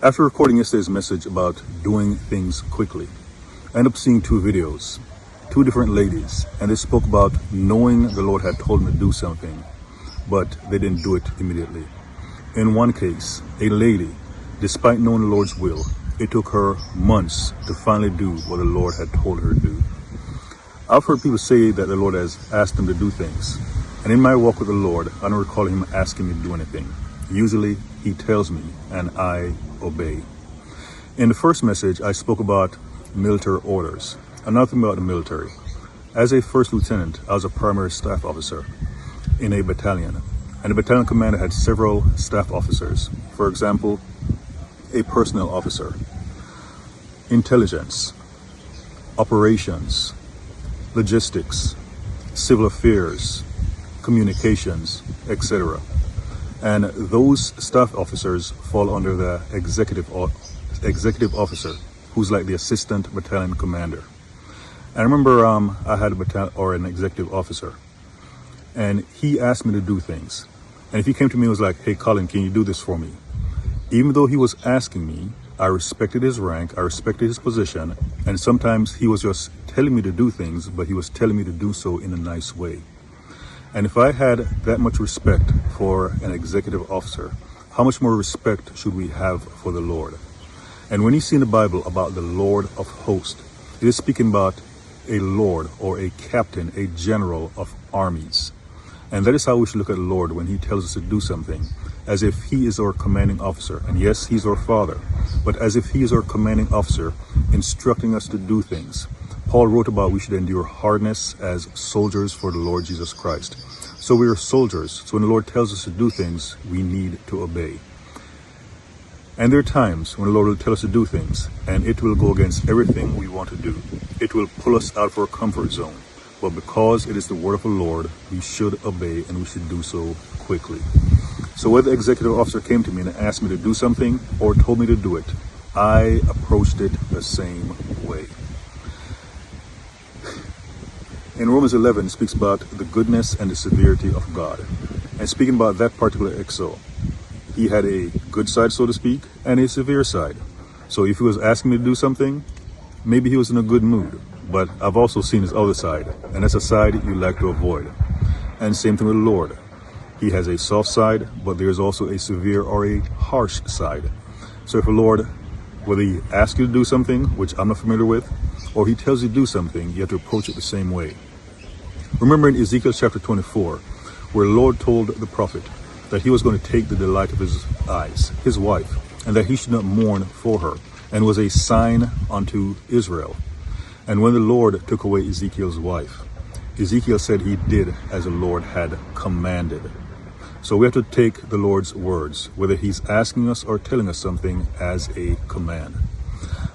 After recording yesterday's message about doing things quickly, I ended up seeing two videos, two different ladies, and they spoke about knowing the Lord had told them to do something, but they didn't do it immediately. In one case, a lady, despite knowing the Lord's will, it took her months to finally do what the Lord had told her to do. I've heard people say that the Lord has asked them to do things, and in my walk with the Lord, I don't recall him asking me to do anything. Usually, he tells me, and I obey. In the first message, I spoke about military orders. Another thing about the military. As a first lieutenant, I was a primary staff officer in a battalion, and the battalion commander had several staff officers. For example, a personnel officer, intelligence, operations, logistics, civil affairs, communications, etc. And those staff officers fall under the executive officer, who's like the assistant battalion commander. And I remember I had an executive officer, and he asked me to do things. And if he came to me and was like, "Hey, Colin, can you do this for me?" Even though he was asking me, I respected his rank, I respected his position, and sometimes he was just telling me to do things, but he was telling me to do so in a nice way. And if I had that much respect for an executive officer, how much more respect should we have for the Lord? And when you see in the Bible about the Lord of hosts, it is speaking about a Lord or a captain, a general of armies. And that is how we should look at the Lord when he tells us to do something, as if he is our commanding officer. And yes, he's our father, but as if he is our commanding officer, instructing us to do things. Paul wrote about we should endure hardness as soldiers for the Lord Jesus Christ. So we are soldiers. So when the Lord tells us to do things, we need to obey. And there are times when the Lord will tell us to do things, and it will go against everything we want to do. It will pull us out of our comfort zone. But because it is the word of the Lord, we should obey, and we should do so quickly. So whether the executive officer came to me and asked me to do something or told me to do it, I approached it the same way. In Romans 11, it speaks about the goodness and the severity of God. And speaking about that particular exo, he had a good side, so to speak, and a severe side. So if he was asking me to do something, maybe he was in a good mood. But I've also seen his other side, and that's a side you like to avoid. And same thing with the Lord. He has a soft side, but there's also a severe or a harsh side. So if the Lord, whether he asks you to do something, which I'm not familiar with, or he tells you to do something, you have to approach it the same way. Remember in Ezekiel chapter 24, where the Lord told the prophet that he was going to take the delight of his eyes, his wife, and that he should not mourn for her, and was a sign unto Israel. And when the Lord took away Ezekiel's wife, Ezekiel said he did as the Lord had commanded. So we have to take the Lord's words, whether he's asking us or telling us something, as a command.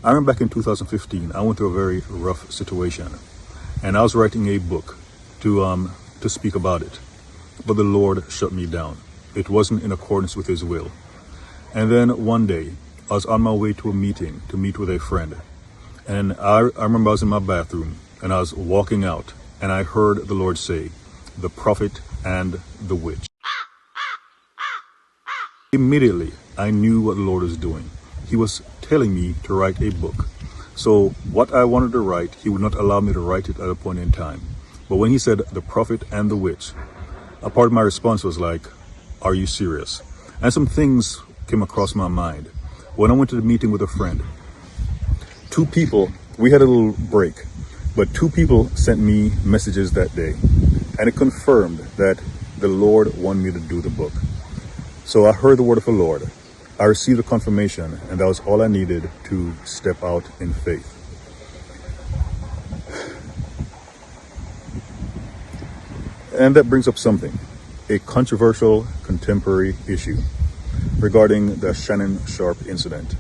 I remember back in 2015, I went through a very rough situation, and I was writing a book to speak about it. But the Lord shut me down. It wasn't in accordance with his will. And then one day, I was on my way to a meeting to meet with a friend. And I remember I was in my bathroom, and I was walking out, and I heard the Lord say, "The prophet and the witch." Immediately, I knew what the Lord was doing. He was telling me to write a book. So what I wanted to write, he would not allow me to write it at a point in time. But when he said the prophet and the witch, a part of my response was like, "Are you serious?" And some things came across my mind. When I went to the meeting with a friend, two people, we had a little break, but two people sent me messages that day, and it confirmed that the Lord wanted me to do the book. So I heard the word of the Lord. I received a confirmation, and that was all I needed to step out in faith. And that brings up something, a controversial contemporary issue regarding the Shannon Sharpe incident.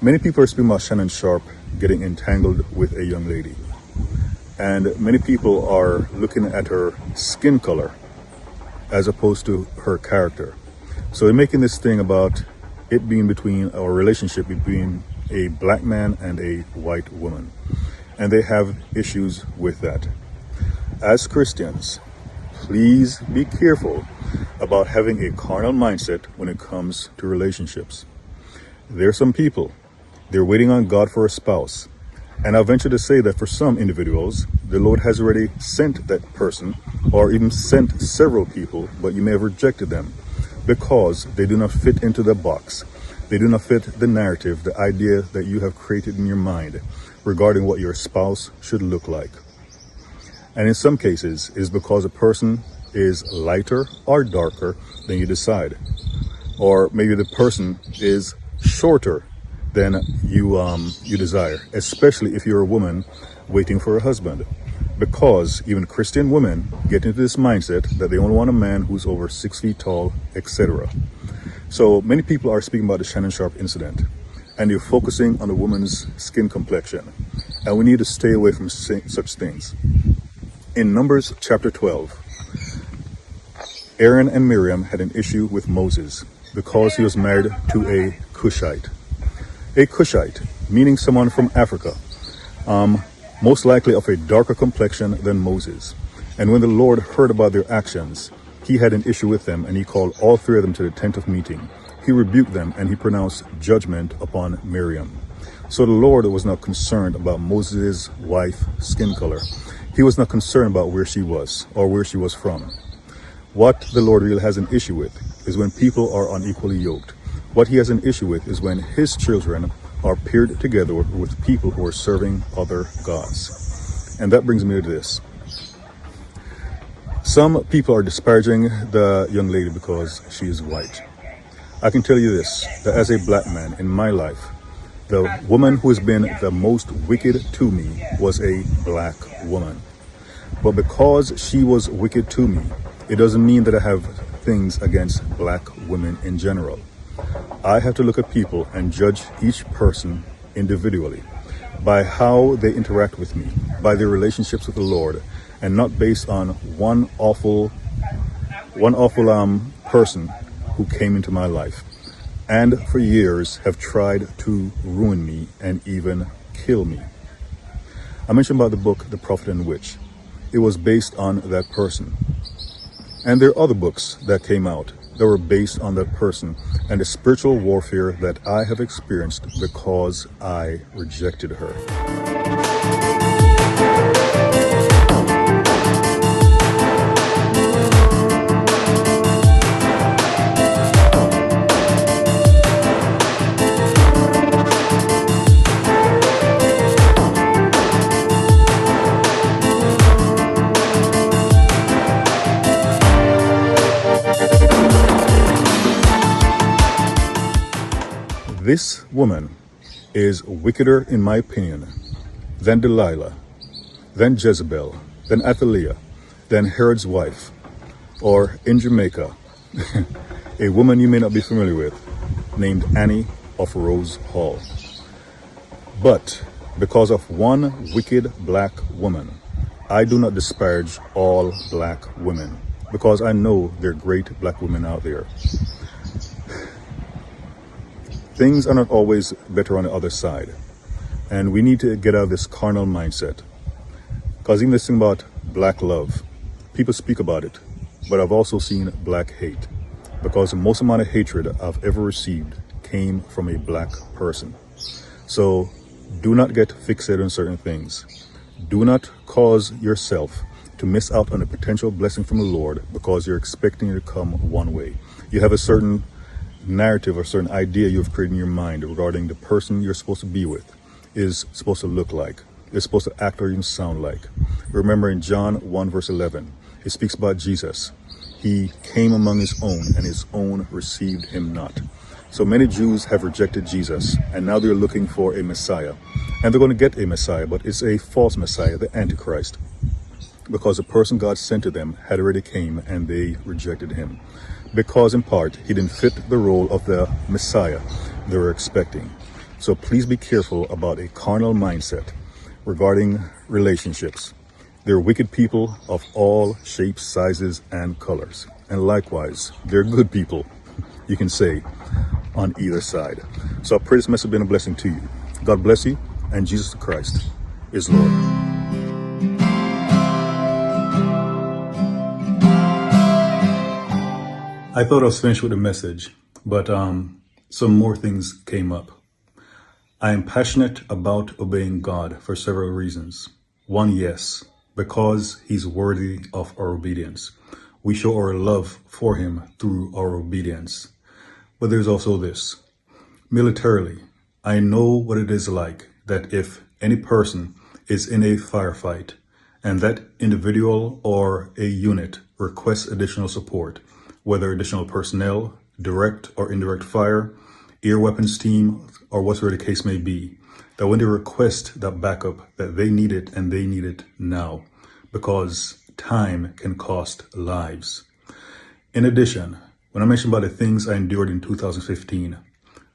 Many people are speaking about Shannon Sharpe getting entangled with a young lady. And many people are looking at her skin color as opposed to her character. So they're making this thing about it being between a relationship between a black man and a white woman. And they have issues with that. As Christians, please be careful about having a carnal mindset when it comes to relationships. There are some people, they're waiting on God for a spouse. And I venture to say that for some individuals, the Lord has already sent that person, or even sent several people, but you may have rejected them because they do not fit into the box. They do not fit the narrative, the idea that you have created in your mind regarding what your spouse should look like. And in some cases, it is because a person is lighter or darker than you decide. Or maybe the person is shorter than you desire, especially if you're a woman waiting for a husband. Because even Christian women get into this mindset that they only want a man who's over 6 feet tall, etc. So many people are speaking about the Shannon Sharpe incident, and you're focusing on a woman's skin complexion. And we need to stay away from such things. In Numbers chapter 12, Aaron and Miriam had an issue with Moses because he was married to a Cushite. A Cushite, meaning someone from Africa, most likely of a darker complexion than Moses. And when the Lord heard about their actions, he had an issue with them, and he called all three of them to the tent of meeting. He rebuked them, and he pronounced judgment upon Miriam. So the Lord was not concerned about Moses' wife's skin color. He was not concerned about where she was or where she was from. What the Lord really has an issue with is when people are unequally yoked. What he has an issue with is when his children are paired together with people who are serving other gods. And that brings me to this. Some people are disparaging the young lady because she is white. I can tell you this, that as a black man in my life, the woman who has been the most wicked to me was a black woman. But because she was wicked to me, it doesn't mean that I have things against black women in general. I have to look at people and judge each person individually by how they interact with me, by their relationships with the Lord, and not based on one awful person who came into my life and for years have tried to ruin me and even kill me. I mentioned about the book, The Prophet and the Witch. It was based on that person. And there are other books that came out that were based on that person and the spiritual warfare that I have experienced because I rejected her. This woman is wickeder, in my opinion, than Delilah, than Jezebel, than Athaliah, than Herod's wife, or in Jamaica, a woman you may not be familiar with, named Annie of Rose Hall. But because of one wicked black woman, I do not disparage all black women, because I know there are great black women out there. Things are not always better on the other side. And we need to get out of this carnal mindset. Because even this thing about black love, people speak about it, but I've also seen black hate. Because the most amount of hatred I've ever received came from a black person. So do not get fixated on certain things. Do not cause yourself to miss out on a potential blessing from the Lord because you're expecting it to come one way. You have a certain narrative or certain idea you've created in your mind regarding the person you're supposed to be with, is supposed to look like, is supposed to act or even sound like. Remember in John 1 verse 11, it speaks about Jesus. He came among his own, and his own received him not. So many Jews have rejected Jesus, and now they're looking for a Messiah. And they're going to get a Messiah, but it's a false Messiah, the Antichrist. Because the person God sent to them had already came, and they rejected him. Because in part, he didn't fit the role of the Messiah they were expecting. So please be careful about a carnal mindset regarding relationships. There are wicked people of all shapes, sizes, and colors. And likewise, there are good people, you can say, on either side. So I pray this message has been a blessing to you. God bless you, and Jesus Christ is Lord. I thought I was finished with the message, but some more things came up. I am passionate about obeying God for several reasons. One, yes, because he's worthy of our obedience. We show our love for him through our obedience. But there's also this. Militarily, I know what it is like that if any person is in a firefight and that individual or a unit requests additional support, whether additional personnel, direct or indirect fire, air weapons team, or whatever the case may be, that when they request that backup, that they need it and they need it now, because time can cost lives. In addition, when I mentioned about the things I endured in 2015,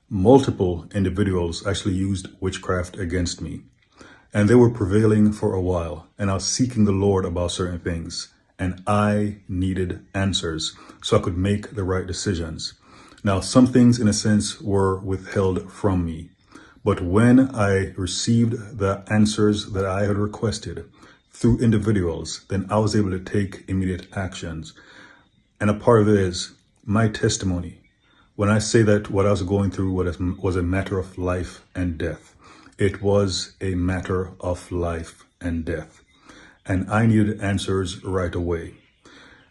multiple individuals actually used witchcraft against me. And they were prevailing for a while, and I was seeking the Lord about certain things, and I needed answers so I could make the right decisions. Now, some things in a sense were withheld from me, but when I received the answers that I had requested through individuals, then I was able to take immediate actions. And a part of it is my testimony. When I say that what I was going through was a matter of life and death, it was a matter of life and death. And I needed answers right away.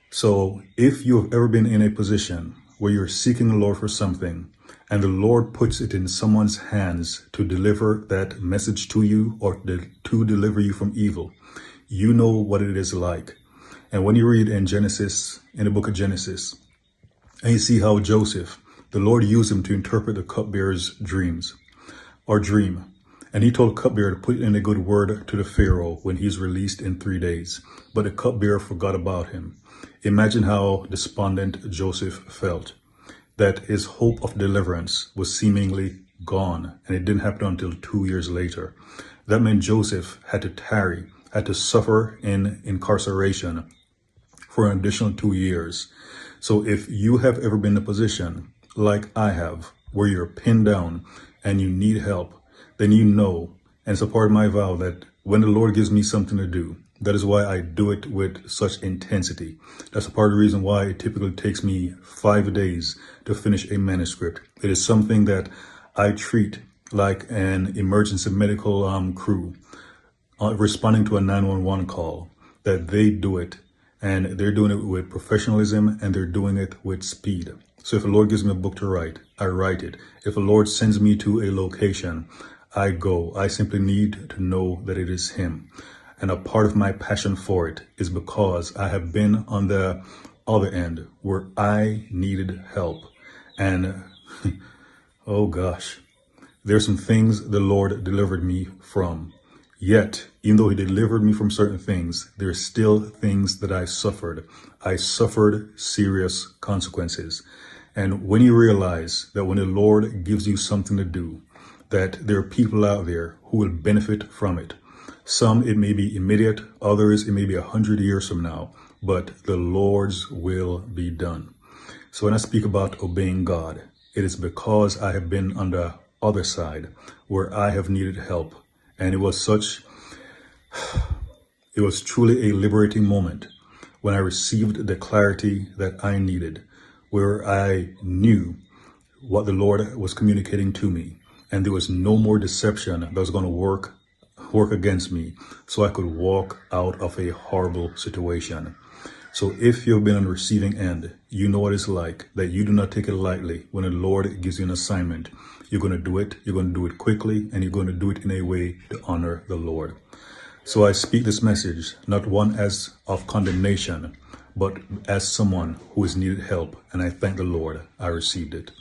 So if you have ever been in a position where you're seeking the Lord for something and the Lord puts it in someone's hands to deliver that message to you or to deliver you from evil, you know what it is like. And when you read in Genesis, in the book of Genesis, and you see how Joseph, the Lord used him to interpret the cupbearer's dreams or dream. And he told cupbearer to put in a good word to the Pharaoh when he's released in 3 days. But the cupbearer forgot about him. Imagine how despondent Joseph felt, that his hope of deliverance was seemingly gone, and it didn't happen until 2 years later. That meant Joseph had to tarry, had to suffer in incarceration for an additional 2 years. So if you have ever been in a position like I have, where you're pinned down and you need help, then you know, and it's a part of my vow that when the Lord gives me something to do, that is why I do it with such intensity. That's a part of the reason why it typically takes me 5 days to finish a manuscript. It is something that I treat like an emergency medical crew responding to a 911 call, that they do it, and they're doing it with professionalism and they're doing it with speed. So if the Lord gives me a book to write, I write it. If the Lord sends me to a location, I go. I simply need to know that it is him. And a part of my passion for it is because I have been on the other end where I needed help. And oh gosh, there's some things the Lord delivered me from. Yet, even though he delivered me from certain things, there's still things that I suffered. I suffered serious consequences. And when you realize that when the Lord gives you something to do, that there are people out there who will benefit from it. Some, it may be immediate, others, it may be 100 years from now, but the Lord's will be done. So when I speak about obeying God, it is because I have been on the other side where I have needed help. And it was truly a liberating moment when I received the clarity that I needed, where I knew what the Lord was communicating to me. And there was no more deception that was going to work against me, so I could walk out of a horrible situation. So if you've been on the receiving end, you know what it's like, that you do not take it lightly when the Lord gives you an assignment. You're going to do it. You're going to do it quickly, and you're going to do it in a way to honor the Lord. So I speak this message, not one as of condemnation, but as someone who has needed help. And I thank the Lord I received it.